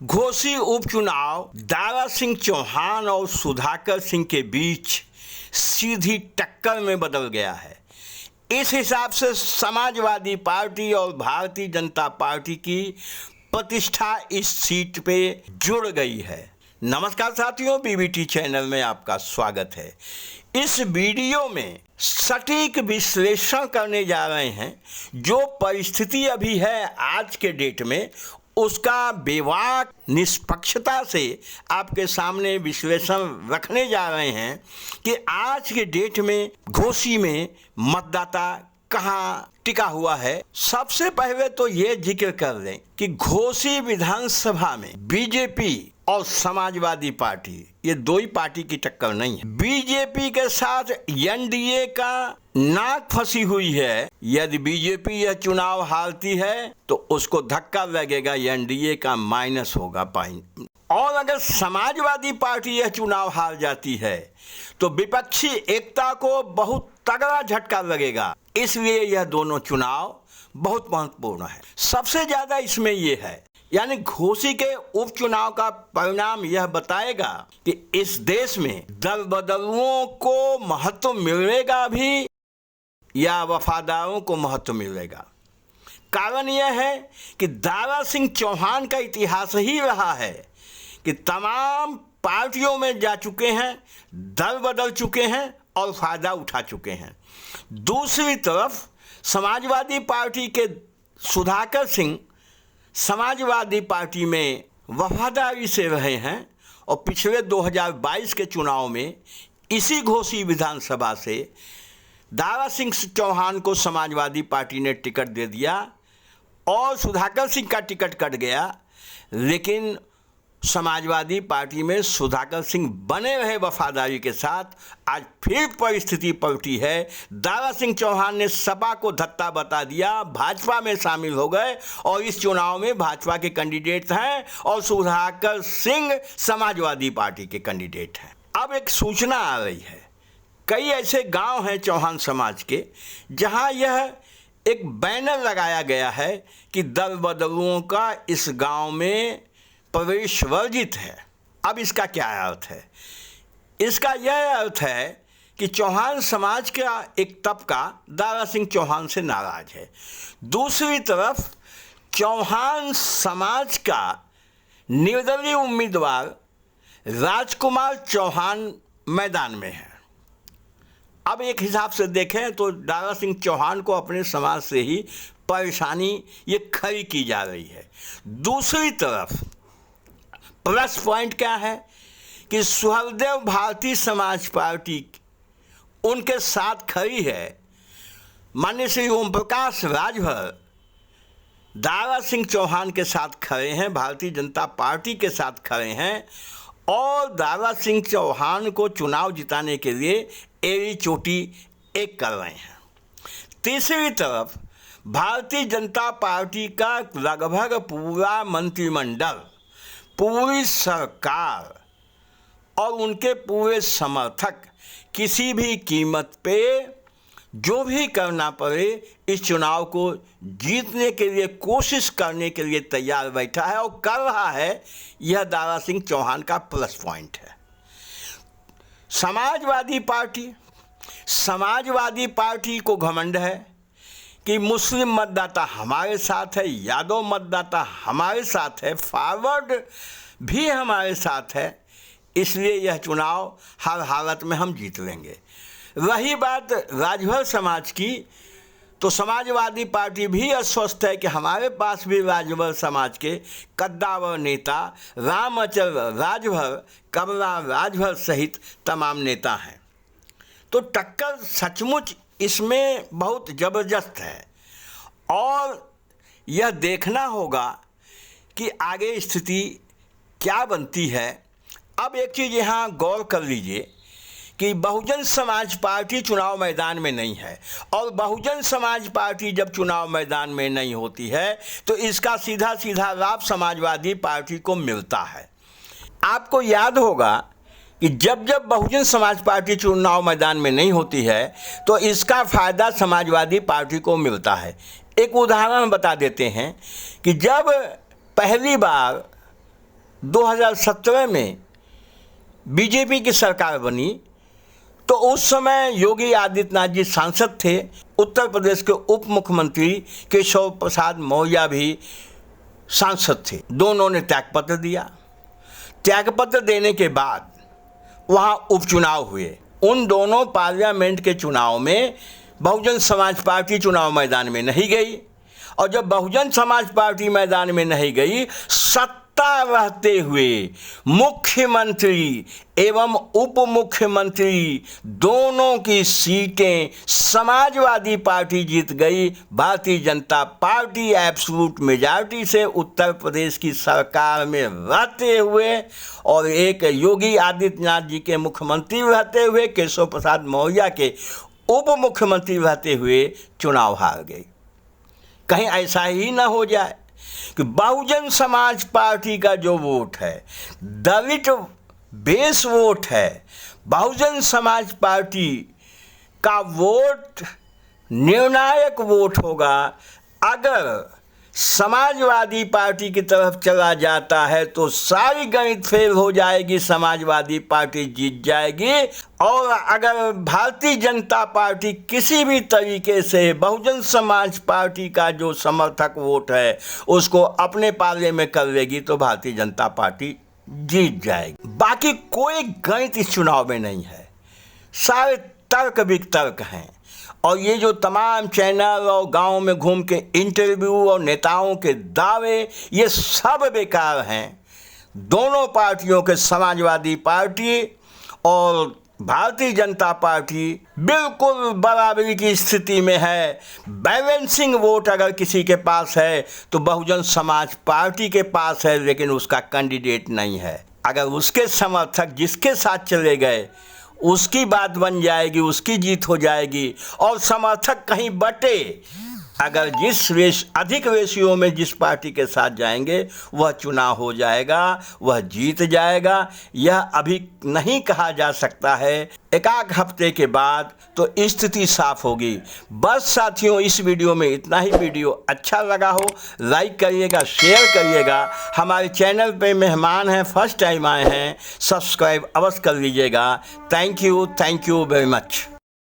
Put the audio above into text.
घोसी उपचुनाव दारा सिंह चौहान और सुधाकर सिंह के बीच सीधी टक्कर में बदल गया है। इस हिसाब से समाजवादी पार्टी और भारतीय जनता पार्टी की प्रतिष्ठा इस सीट पे जुड़ गई है। नमस्कार साथियों, बीबीटी चैनल में आपका स्वागत है। इस वीडियो में सटीक विश्लेषण करने जा रहे हैं। जो परिस्थिति अभी है आज के डेट में, उसका बेबाक निष्पक्षता से आपके सामने विश्लेषण रखने जा रहे हैं कि आज के डेट में घोसी में मतदाता कहाँ टिका हुआ है। सबसे पहले तो ये जिक्र कर लें कि घोसी विधानसभा में बीजेपी और समाजवादी पार्टी, ये दो ही पार्टी की टक्कर नहीं है। बीजेपी के साथ एनडीए का नाक फंसी हुई है। यदि बीजेपी यह चुनाव हारती है तो उसको धक्का लगेगा, एनडीए का माइनस होगा पॉइंट। और अगर समाजवादी पार्टी यह चुनाव हार जाती है तो विपक्षी एकता को बहुत तगड़ा झटका लगेगा। इसलिए यह दोनों चुनाव बहुत महत्वपूर्ण है। सबसे ज्यादा इसमें यह है, यानी घोसी के उपचुनाव का परिणाम यह बताएगा कि इस देश में दल बदलुओं को महत्व मिलेगा भी या वफादारों को महत्व मिलेगा। कारण यह है कि दारा सिंह चौहान का इतिहास ही रहा है कि तमाम पार्टियों में जा चुके हैं, दल बदल चुके हैं और फायदा उठा चुके हैं। दूसरी तरफ समाजवादी पार्टी के सुधाकर सिंह समाजवादी पार्टी में वफादारी से रहे हैं और पिछले 2022 के चुनाव में इसी घोसी विधानसभा से दारा सिंह चौहान को समाजवादी पार्टी ने टिकट दे दिया और सुधाकर सिंह का टिकट कट गया। लेकिन समाजवादी पार्टी में सुधाकर सिंह बने रहे वफादारी के साथ। आज फिर परिस्थिति पलटी है। दारा सिंह चौहान ने सपा को धत्ता बता दिया, भाजपा में शामिल हो गए और इस चुनाव में भाजपा के कैंडिडेट हैं और सुधाकर सिंह समाजवादी पार्टी के कैंडिडेट हैं। अब एक सूचना आ रही है, कई ऐसे गांव हैं चौहान समाज के जहां यह एक बैनर लगाया गया है कि दल बदलुओं का इस गांव में प्रवेश वर्जित है। अब इसका क्या अर्थ है? इसका यह अर्थ है कि चौहान समाज का एक तबका दारा सिंह चौहान से नाराज है। दूसरी तरफ चौहान समाज का निर्दलीय उम्मीदवार राजकुमार चौहान मैदान में है। अब एक हिसाब से देखें तो दारा सिंह चौहान को अपने समाज से ही परेशानी ये खड़ी की जा रही है। दूसरी तरफ प्लस पॉइंट क्या है कि सुहलदेव भारतीय समाज पार्टी उनके साथ खड़ी है। माननीय श्री ओम प्रकाश राजभर दारा सिंह चौहान के साथ खड़े हैं, भारतीय जनता पार्टी के साथ खड़े हैं और दारा सिंह चौहान को चुनाव जिताने के लिए एड़ी चोटी एक कर रहे हैं। तीसरी तरफ भारतीय जनता पार्टी का लगभग पूरा मंत्रिमंडल, पूरी सरकार और उनके पूरे समर्थक किसी भी कीमत पे जो भी करना पड़े इस चुनाव को जीतने के लिए कोशिश करने के लिए तैयार बैठा है और कर रहा है। यह दारा सिंह चौहान का प्लस पॉइंट है। समाजवादी पार्टी को घमंड है कि मुस्लिम मतदाता हमारे साथ है, यादव मतदाता हमारे साथ है, फॉरवर्ड भी हमारे साथ है, इसलिए यह चुनाव हर हालत में हम जीत लेंगे। रही बात राजभर समाज की, तो समाजवादी पार्टी भी अस्वस्थ है कि हमारे पास भी राजभर समाज के कद्दावर नेता रामअचल राजभर, कमला राजभर सहित तमाम नेता हैं। तो टक्कर सचमुच इसमें बहुत ज़बरदस्त है और यह देखना होगा कि आगे स्थिति क्या बनती है। अब एक चीज़ यहाँ गौर कर लीजिए कि बहुजन समाज पार्टी चुनाव मैदान में नहीं है और बहुजन समाज पार्टी जब चुनाव मैदान में नहीं होती है तो इसका सीधा सीधा लाभ समाजवादी पार्टी को मिलता है। आपको याद होगा कि जब जब बहुजन समाज पार्टी चुनाव मैदान में नहीं होती है तो इसका फ़ायदा समाजवादी पार्टी को मिलता है। एक उदाहरण बता देते हैं कि जब पहली बार 2017 में बीजेपी की सरकार बनी तो उस समय योगी आदित्यनाथ जी सांसद थे। उत्तर प्रदेश के उप मुख्यमंत्री केशव प्रसाद मौर्य भी सांसद थे। दोनों ने त्यागपत्र दिया। त्यागपत्र देने के बाद वहाँ उपचुनाव हुए। उन दोनों पार्लियामेंट के चुनाव में बहुजन समाज पार्टी चुनाव मैदान में नहीं गई, और जब बहुजन समाज पार्टी मैदान में नहीं गई, सत्ता रहते हुए मुख्यमंत्री एवं उप मुख्यमंत्री दोनों की सीटें समाजवादी पार्टी जीत गई। Bharatiya Janata party absolute majority से उत्तर प्रदेश की सरकार में रहते हुए और एक योगी आदित्यनाथ जी के मुख्यमंत्री रहते हुए, केशव प्रसाद मौर्य के उप मुख्यमंत्री रहते हुए चुनाव हार गई। कहीं ऐसा ही ना हो जाए कि बहुजन समाज पार्टी का जो वोट है, दलित बेस वोट है, बहुजन समाज पार्टी का वोट निर्णायक वोट होगा। अगर समाजवादी पार्टी की तरफ चला जाता है तो सारी गणित फेल हो जाएगी, समाजवादी पार्टी जीत जाएगी। और अगर भारतीय जनता पार्टी किसी भी तरीके से बहुजन समाज पार्टी का जो समर्थक वोट है उसको अपने पाले में कर लेगी तो भारतीय जनता पार्टी जीत जाएगी। बाकी कोई गणित इस चुनाव में नहीं है, सारे तर्क वितर्क हैं। और ये जो तमाम चैनल और गांव में घूम के इंटरव्यू और नेताओं के दावे, ये सब बेकार हैं। दोनों पार्टियों के, समाजवादी पार्टी और भारतीय जनता पार्टी, बिल्कुल बराबरी की स्थिति में है। बैलेंसिंग वोट अगर किसी के पास है तो बहुजन समाज पार्टी के पास है, लेकिन उसका कैंडिडेट नहीं है। अगर उसके समर्थक जिसके साथ चले गए उसकी बात बन जाएगी, उसकी जीत हो जाएगी। और समर्थक कहीं बटे, अगर अधिक रेशियो में जिस पार्टी के साथ जाएंगे वह चुनाव हो जाएगा, वह जीत जाएगा। यह अभी नहीं कहा जा सकता है, एक हफ्ते के बाद तो स्थिति साफ होगी। बस साथियों, इस वीडियो में इतना ही। वीडियो अच्छा लगा हो लाइक करिएगा, शेयर करिएगा। हमारे चैनल पे मेहमान हैं, फर्स्ट टाइम आए हैं, सब्सक्राइब अवश्य कर लीजिएगा। Thank you very much.